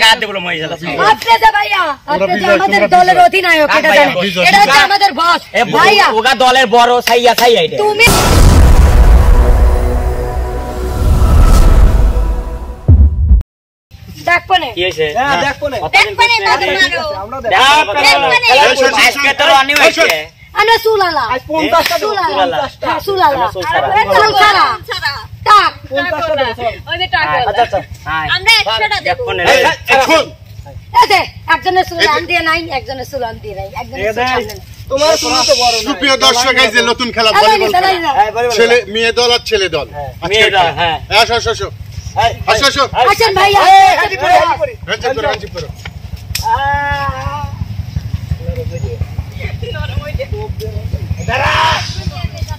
গায়ে হাত দেবো মহিলা আপনি যে ভাইয়া আপনি যে আমাদের দলের অধিনায়ক এটা জানেন এটা হচ্ছে আমাদের বস ভাইয়া ওগা দলের বড় ছাইয়া ছাইয়া এটা তুমি দেখপনে কি হইছে হ্যাঁ দেখপনে তাদের মারো আমরা আজকে তো রানি হইছে আমরা সুলালা আজ 50টা সুলালা সুলালা ছাড়া টাক 50টা দেব ওই যে টাক আচ্ছা আমরা 100টা দেব দেখপনে এখন এই একজনের সুলান দিয়ে নাই একজনের সুলান দিয়ে নাই একজনের সুলান তোমার তুমি তো বড় না সুপ্রিয় দর্শক এই যে নতুন খেলা ভলিবল ছেলে মেয়ে দল আর ছেলে দল মেয়ে দল হ্যাঁ আসো আসো আসো আসো আসো আসেন ভাইয়া রাজি করো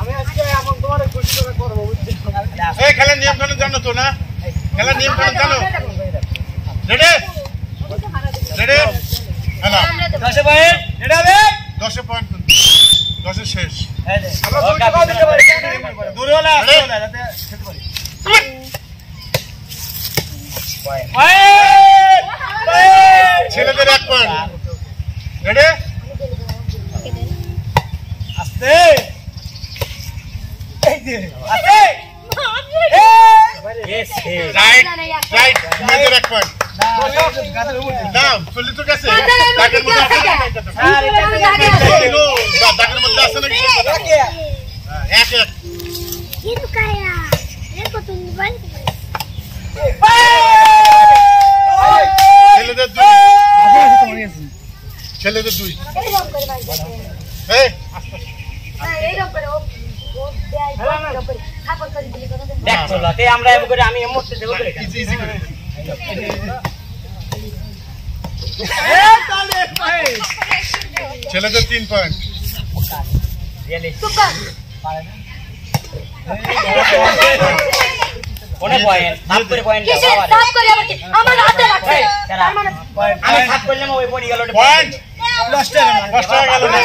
আমি আজকে এমন তোমার খুশি করে করব বুঝছো এই খেলার নিয়ম কানুন জানো তো না খেলার নিয়ম কানুন জানো রেডি রেডি হ্যালো 10 পয়েন্ট এটা হবে 10 পয়েন্ট 10 শেষ আমরা দুইটা কল দিতে পারি দূরে হলে আসতে না যাতে খেতে পারি ছেলেদের 1 পয়েন্ট রেডি আস্তে এই যে আস্তে রাইট রাইট মেয়েদের 1 পয়েন্ট না ফুলি তো গেছে দাগের মধ্যে আছে দাগের মধ্যে আছে নাকি এক এক Itu kayak ini potong ban. ছেলেদের 2 ছেলেদের 2 এইরকম করে ভাই এই এইরকম করে ও দেয় খাবার করে দিলি কথা দেন দেখ চলো তে আমরা এমন করে আমি এমতে দেব করে ইজি ইজি করে ছেলেদের 3 পয়েন্ট সুপার কোনে পয়েন্ট হাফ করে পয়েন্ট দাও কিসে আবার সাফ করে আবার কি আমার হাতে রাখছে তার মানে আমি হাফ করলাম ওই পড়ি গেল পয়েন্ট 10 টাকা গেল না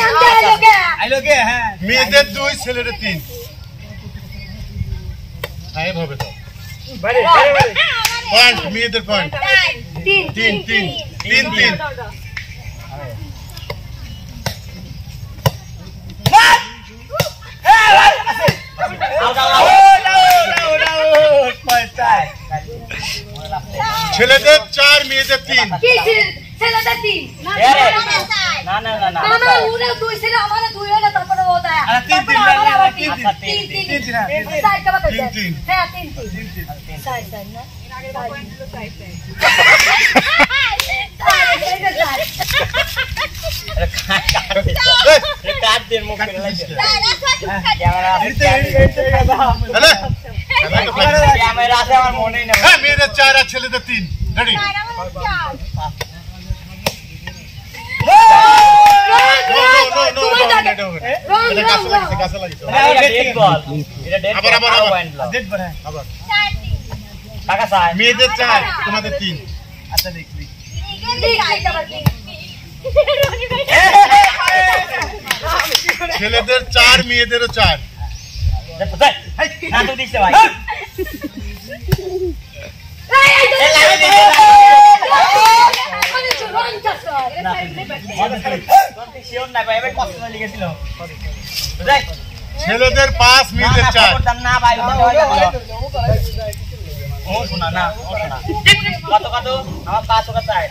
আইলো কে হ্যাঁ মেয়েদের 2 ছেলেদের 3 হ্যাঁ এভাবে দাও পয়েন্ট মেয়েদের পয়েন্ট 3 ছেলেদের 4 মেয়েদের 3 কি ছেলেদের 3 না না না না মামা ওরে দুই ছিল আমারে দুই হলো তারপরে ও দেয় তারপরে আমারে আবার 3 সাইড কা বাতা হ্যাঁ 3 সাইড সাইড না আগে পয়েন্ট হলো সাইড সাইড কাট দেন মুখ করে লাগে ক্যামেরা ক্যামেরা আছে আমার মনেই না হ্যাঁ মেয়েদের 4 আর ছেলেদের 3 রেডি মেয়েদের 4 তোমাদের 3 আচ্ছা দেখি ছেলেদের 4 মেয়েদেরও 4 না তো দিছে ভাই ছেলেদের 5 মেয়েদের 4 না ভাই ও শোনা না ও শোনা কত কত আমার 5 টাকা চাই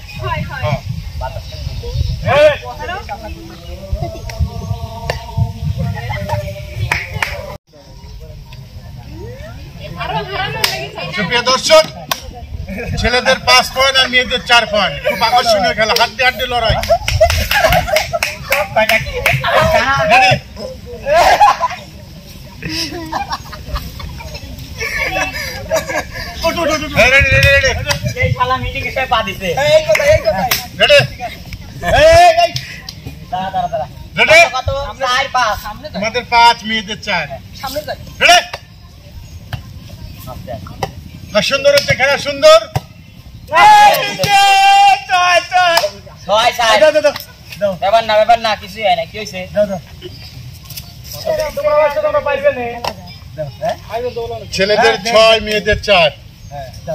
সুপ্রিয় দর্শক ছেলেদের 5 পয়েন্ট আর মেয়েদের 4 পয়েন্ট খুব আকর্ষণীয় খেলা হাড্ডি হাড্ডি লড়াই রেডি রেডি রেডি এই শালা মিটিং এসে পা দিছে এই কথা রেডি এই দাঁড়া দাঁড়া দাঁড়া রেডি কত 4 5 সামনে তোমাদের 5 মেয়েদের 4 সামনে যাই রেডি সুন্দর হচ্ছে খেলা সুন্দর ছয় সাত ব্যাপার না কিছুই হয় না কি হয়েছে ছেলেদের 6 মেয়েদের 4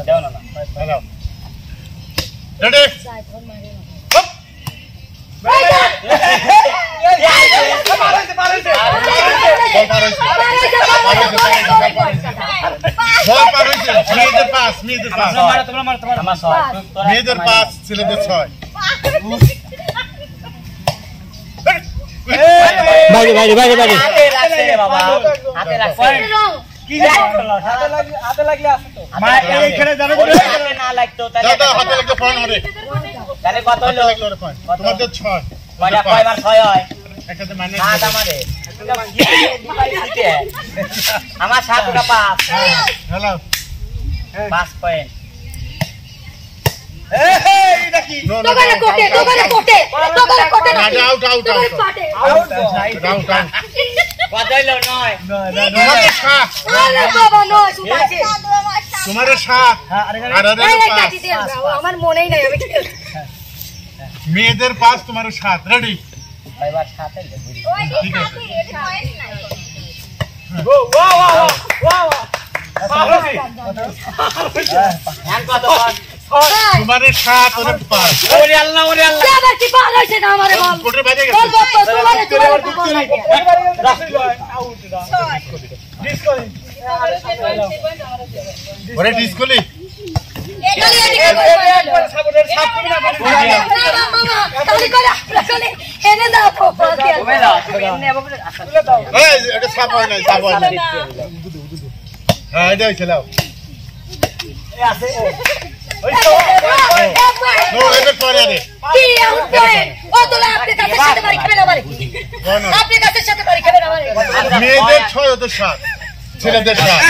দাও না দাও রেডি বল পার হইছে মেয়েদের পাস মেয়েদের পাস ছেলেদের 6 বাইরে হাতে রাখছে রে বাবা হাতে রাখছে কি হাতে লাগলে আছে তো মা এইখানে জানো না লাগতো তাহলে দাদা হাতে লাগলে পয়েন্ট হবে তাহলে কত হলো তোমাদের 6 কয়টা কয়বার 6 হয় একসাথে মানে হাত আমারে আমার 7 টা পাস হ্যালো 5 পয়েন্ট তোকে কোটে আউট আউট কত হলো 9 আরে বাবা নয় সুপাছে তোমার 7 আর আমার মনেই নাই আমি মেয়েদের 5 তোমার 7 রেডি কয়বার 7 এর ঠিক আছে হ্যাঁ কত তোমার 7 ওরে 5 ওরে আল্লাহ আবার কি পাল হইছে না আমারে বল কোটে বাইরে বল গেছে ওরে ডিসকলি এই এটা সাপ হয় না হ্যাঁ এটা খেলাও নো এটা করে রে মেয়েদের 6 ওদের 7 ছেলেদের 7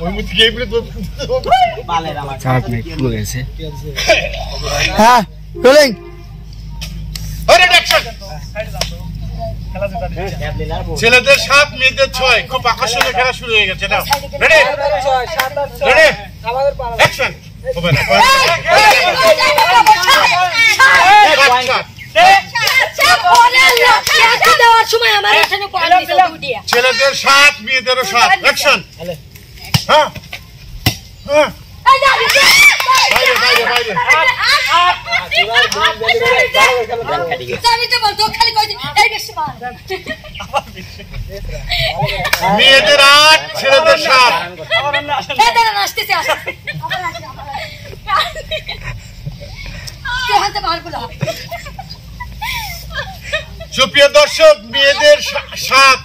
ওই মুখ গেই বলে তো হ্যাঁ রোলিং আরে অ্যাকশন ছেলেদের 7 মেয়েদের 6 খুব আকর্ষণীয় খেলা শুরু হয়ে গেছে নাও রেডি রেডি অ্যাকশন হবে না ছেলেদের 7 মেয়েদের 7 অ্যাকশন হ্যাঁ হ্যাঁ বাইরে মেয়েদের 8 ছেলেদের 7 সুপ্রিয় দর্শক মেয়েদের 7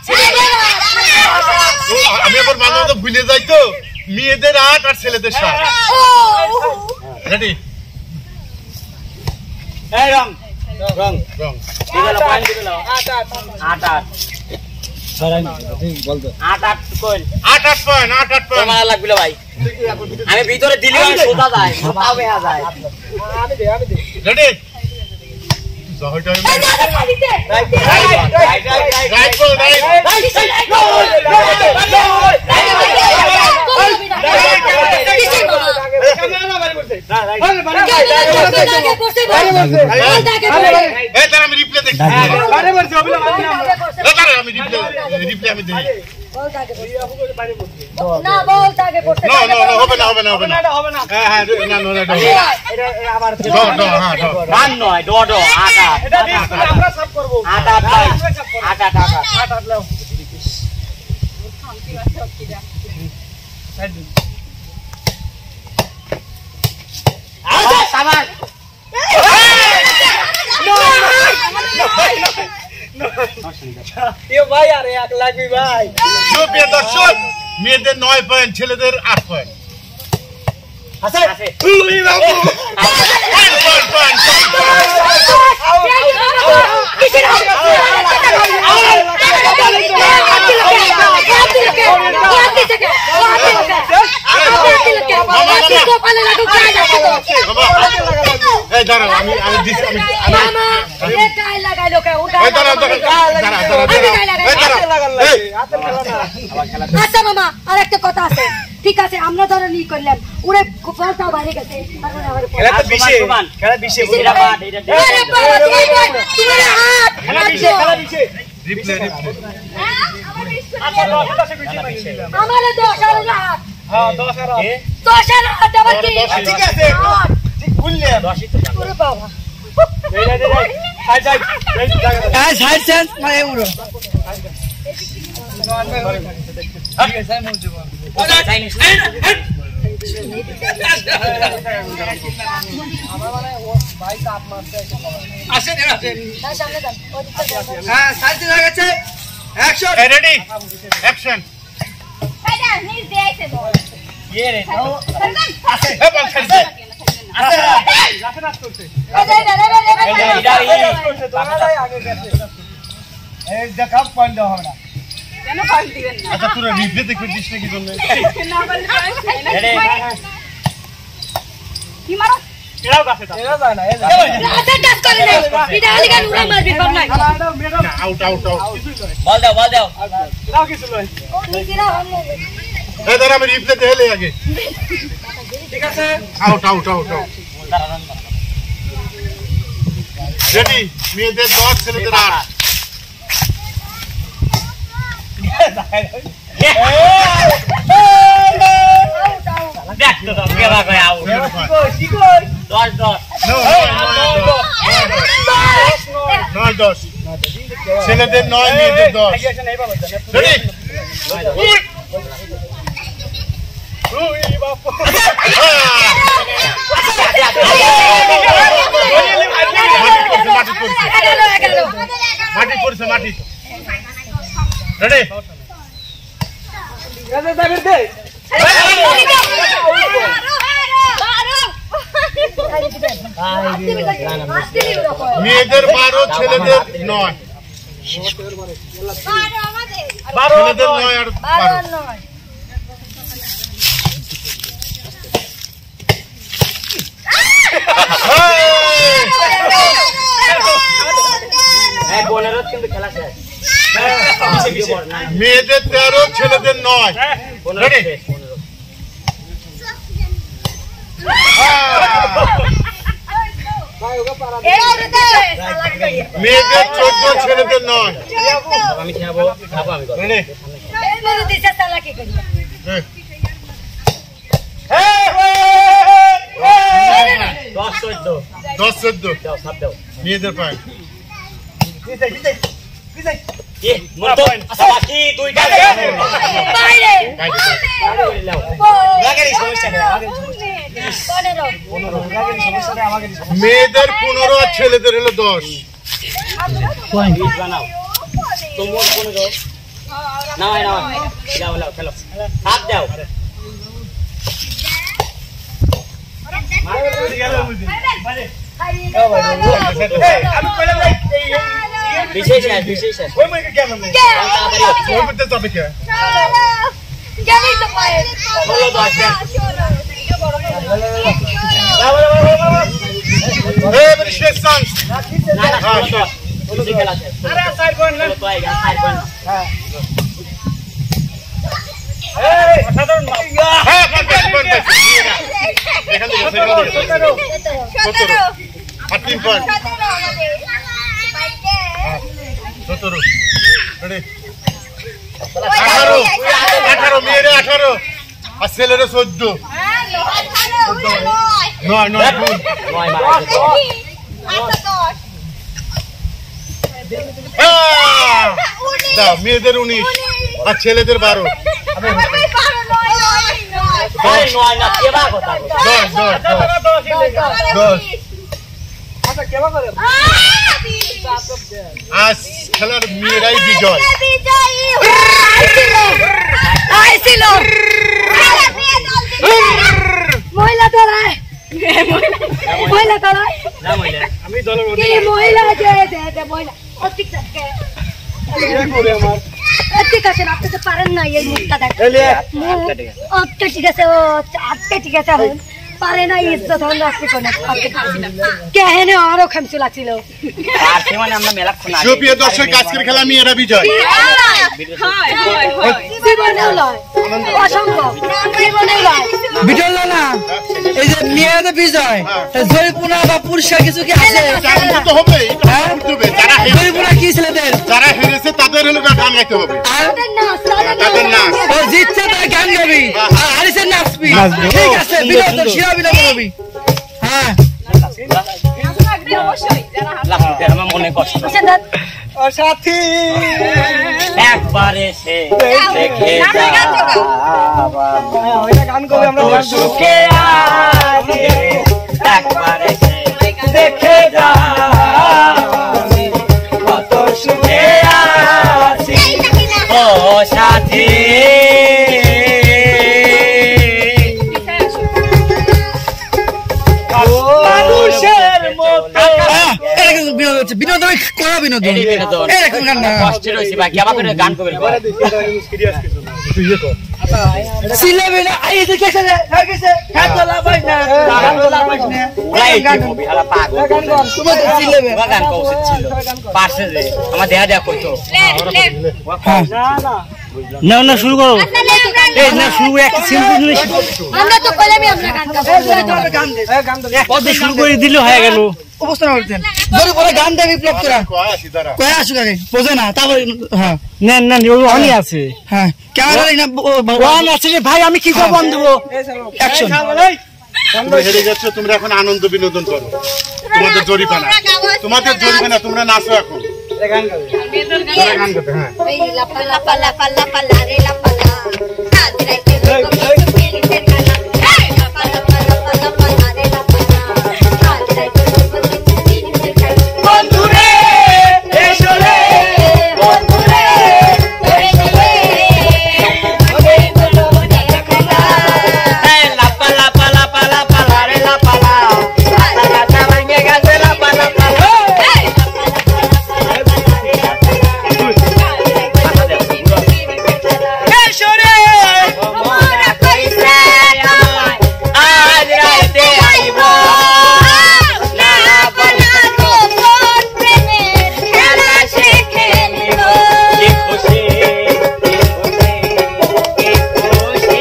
আমি আবার মাঝে মাঝে ভুলে যাই তো মেয়েদের 8 আর ছেলেদের 7 রেডি এই রং দিবেলা পয়েন্ট দিবেলা 8 কইল 8 পয়েন্ট তোমার লাগবিলো ভাই আমি ভিতরে দিলি আমি সোজা যায় হবে যায় রেডি জহটা রাইট বল রাইট এই তার আমি রিপ্লে দেখছি আমি রিপ্লে আমি দেখি না বল তাকে করতে না হবে না হ্যাঁ না এটা আবার হ্যাঁ রান নয় ডো আটা এটা ডিসপ্লে আমরা সব করব আটা লাও সাবাস ভাই আরে 1 লাগবে ভাই সুপ্রিয় দর্শক মেয়েদের 9 পয়েন্ট ছেলেদের 8 পয়েন্ট আছে তুই বাবু এই দাঁড়াও আমি আচ্ছা মামা আর একটা কথা আছে ঠিক আছে আমরা ধরো নি করলাম ওরে বলটা বাইরে গেছে খেলা 20 আরে বাবা তুমি হাত খেলা 20 রিপ্লে আচ্ছা 10 বেশি মাইনে দিলাম আমারে 10 আর রাত হ্যাঁ 10 আর 10 আর রাত আবার কি ঠিক আছে ঠিক বললাম 10ই তো জানো। ওরে বাবা এই যাই এই জায়গা সাইড সেন্স মানে উড়ো চাইনিজ তার সামনে যান ওদিকে যান হ্যাঁ সাইড হয়ে গেছে অ্যাকশন রেডি অ্যাকশন এটা নিজ দিয়েছে বল ये रे এ বল ছেড়ে দে রাফেরাত করছে আগে গেছে এই দেখা পয়েন্ট দাও না আচ্ছা তোরা রিপ্লে দেখে দিস নাকি জন্য কি মারো এরাও কাছে তা এরা যায় না এই যায় রাতে টাচ করে নাই এটা খালি গান উড়া মারবি পার নাই ম্যাডাম আউট আউট আউট বল দাও এরাও কিছু লয় ও নিজেরা হল এ দাঁড়া আমি রিপ্লে দেখলে আগে ঠিক আছে out out out out ready মেয়েদের 10 ছেলেদের 8 দেখ তো কেবা কই আউট কি কই 10 নো 9 10 ছেলেদের 9 মেয়েদের 10 আইডিয়া নাই বাবা রেডি ওই বাপ মাটি পড়ছে মাটি রেডি গাজা দাবির দে মেয়েদের 12 ছেলেদের 9 ছেলেদের 9 আর 12 এই 15 কিন্তু খেলা শেষ মেয়েদের 13 ছেলেদের 9 রেডি মেয়েদের 14 ছেলেদের 9 আমি খাবো আমি করব রেডি দশ 14 দাও সাপ দাও মেয়েদের পায় এ মতো বাকি দুইটা লাগারি সমস্যা নেই মেয়েদের 15 আর ছেলেদের হলো 10 বানাও তোমার কোন গো নাও যাও খেলো সাপ দাও আমি কইলাম বিশেষ ওই মইকে কেমন নেই ওর মধ্যে যাবে কে বলো 10 এবারে শেষ চান্স না বুঝি খেলা শেষ আরে সাইড পয়েন্ট না তো আইগা সাইড পয়েন্ট এই সাধারণ হ্যাঁ পয়েন্ট এখান থেকে 17 আর 3 পয়েন্ট 17 রেডি 18 মেয়েরে 18 আর ছেলেরে 14 9 নয় মারা দাও মেয়েদের 19 আর ছেলেদের 12 আরে নয় না কেবা কথা 10 আচ্ছা কেবা করে আজ খেলার মেয়েরাই বিজয় মহিলা তোরায় মহিলা তোরায় না মইলে আমি দলের কি মহিলা যে মহিলা ঠিক আছে ঠিক আছে আপনি তো পারেন না এই মুখটা দেখ এলিয়া আচ্ছা ঠিক আছে ও আচ্ছা ঠিক আছে পারে না ইজ্জত হন রাখতে কোন কেহেনে আরো খামচু লাগছিল আর সে মানে আমরা মেলাক্ষণ আগে সুপ্রিয় দর্শক আজকের খেলা মেয়েরা বিজয় জীবনেও লয় অসম্ভব জীবনেও লয় বিটল না এই যে মেয়েদের বিজয় জয়পুনা বা পুরস্কার কিছু কি আছে চারণ তো হবে যারা জয়পুনা কি ছেলেদের যারা হেরেছে তাদের হলো গান গাইতে হবে তাদের নাচ তাদের নাচ ও জিতছে তার গান গাবি আর হারিছে নাচবি ঠিক আছে বিনোদন শিরা বিনোদন হবি হ্যাঁ লাফুতে আমার মনে কষ্ট ও সাথী একবার এসে দেখে ওইটা গান করবে আমরা গান করব সুখে আছি একবার এসে দেখে যা কত সুখে আছি ও সাথী মানুষের মতো বিনোদন করা বিনোদন এরকম গান না কষ্ট রয়েছে বাকি আবার করে গান করবে সিলেবে না আই দেখে লাগেছে হাতলা বাইনা হাতলা বাইনা গান করবি হালা পাগল তোমার সিলেবে গান করা উচিত ছিল পাশে যে আমার দেয়া দেয়া কইতো না না শুরু করো এই না শুরু এক সিম্পল আমরা তো কইলামই আমরা গান গাবো গান দে গান দে কত শুরু করে দিলে হয়ে গেল অবস্থা করতেন ধরে পরে গান দেবি প্লক করা কয় দাঁড়া কয় আসুক আগে বোঝে না তারপর হ্যাঁ না না ও অনি আছে হ্যাঁ ক্যামেরা না ওয়ান আছে রে ভাই আমি কি করব দেবো অ্যাকশন তোমরা হেরে যাচ্ছ তোমরা এখন আনন্দ বিনোদন করো তোমাদের জরিমানা তোমরা নাচো এখন গান গাবে তোমরা গান গাবে হ্যাঁ এই লাপা লাপা লাপা লাপা রে লাপা লা আজ রাইতে মেলিতের গানা এই লাপা লাপা লাপা লাপা রে লাপা লা আজ রাইতে মেলিতের গানা বন্ধুরে এসো রে বন্ধুরে এসো রে ওরে বলো দেখা এই লাপা লাপা লাপা লাপা রে লাপা লা লাপা ভাঙে গেছে লাপা লাপা এই এসো রে মোরা কইছে আজ রাতে আইবো না বনা তো মন প্রেমে খেলা সে খেলিলো কি খুশি কি খুশি কি খুশি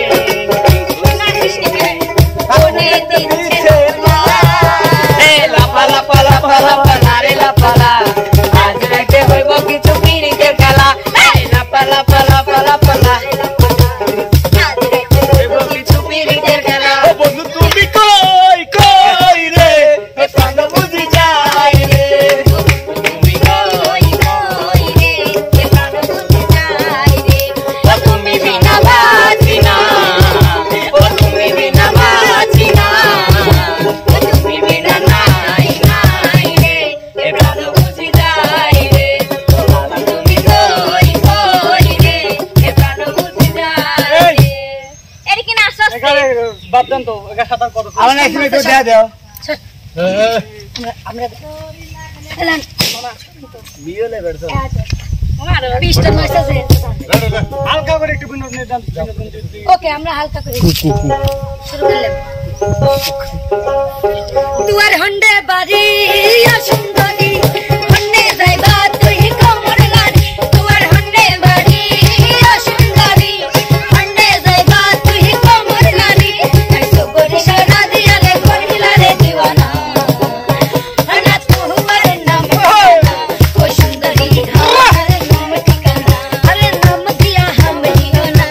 কোনে দিচ্ছে এ লাপা লাপা লাপা লাপা রে লাপা লা আজ রাতে হইব কিছু পিরিতের খেলা এই লাপা লাপা লাপা লাপা লা হইব কিছু পিরিতের খেলা ও বন্ধু তুমি কই কই রে এ প্রাণ বুঝি যাই রে তুমি কই কই রে কে প্রাণ বুঝে যায় রে ও তুমি বিনা বাঁচি না ও তুমি বিনা বাঁচি না ও তুমি বিনা নাই নাই রে এ প্রাণ বুঝি যাই রে ও বাবা তুমি কই কই রে এ প্রাণ বুঝি যাই রে এর কি না আশ্বাস বাদ দেন তো একা সাঁতার কত আমার এখানে তো দেয়া দাও আমরা এলান আমার 20টা মাস আছে হালকা করে একটু বিনোদন দেন ওকে আমরা হালকা করে শুরু করলাম দুয়ার হন্ডে বাড়ি সুন্দরী হন্ডে যাইবা তুই কমর গাড়ি দুয়ার হন্ডে বাড়ি সুন্দরী হন্ডে যাইবা তুই কমর গাড়ি আইসো গরি সারা দিয়া রে করিলা রে দিওয়ানা আনা তোমার নাম ও সুন্দরী আমার নাম ঠিকানা আরে নাম দিয়া হাম দিও না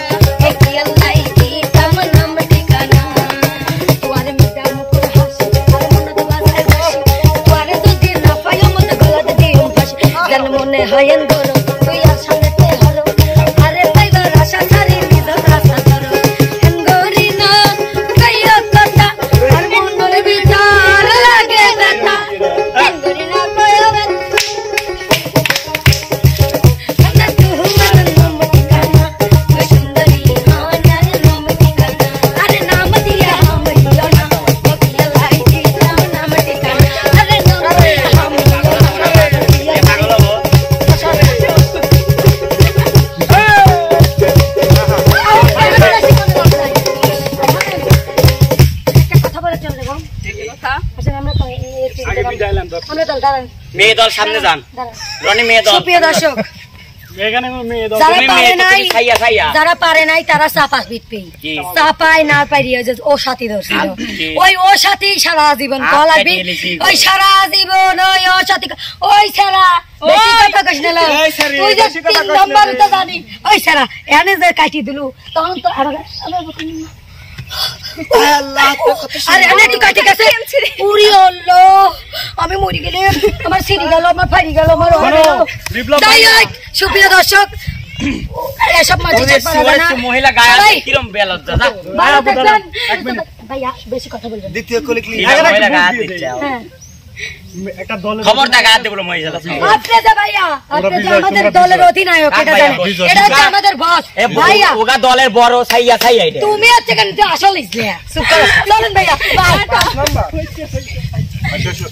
এক আল্লাহ কি কাম নাম ঠিকানা তোর মিটা মুকুর হাসি আর মন দুয়ারে হাসি তোর দুদিন না পায় দাঁড়ান মেয়ে দল সামনে যান দাঁড়ান রনি মেয়ে দল সুপ্রিয় দর্শক এখানে মেয়ে দাও যারা তুমি পারে মেয়ে তো নাই তুমি খাইয়া খাইয়া যারা পারে নাই তারা চাপা পিটপি কি? চাপায় না পারি ওই যে ও সাথী ধরছিল কি? ওই ও সাথী সারা জীবন হাত কল লাগবি কাটিয়ে লিখি। ওই সারা জীবন ওই ও সাথী ওই সারা বেশি কথা কইছ না এই সারি, তুই যে বেশি কথা 3 কইছ না নাম্বার রে। তো জানি ওই সারা এনে যে কাটি দিলু তখন তো আরে এনে কি কাটি গেছে পুরি হলো আমি মরি গেলে আমার সিঁড়ি গেল আমার ফাড়ি গেল আমার বিপ্লব তাই হোক, সুপ্রিয় দর্শক এসব মাঝে মহিলা গায়ে আছে, কিরম বেলজ্জা যা ভাইয়া বেশি কথা বলবেন দ্বিতীয় কলি ক্লিক কিরম মহিলা গায়ে দিচ্ছে হ্যাঁ একটা দলের খবরটা গায়ে দেবো মহিলা আপনি যে ভাইয়া আপনি যে আমাদের দলের অধিনায়ক এটা জানেন এটা হচ্ছে আমাদের বস ভাইয়া ওগা দলের বড় ছাইয়া ছাইয়া এটা তুমি হচ্ছে কেন আসল ইসলিয়া চলেন ভাইয়া বাই আসো, আসো।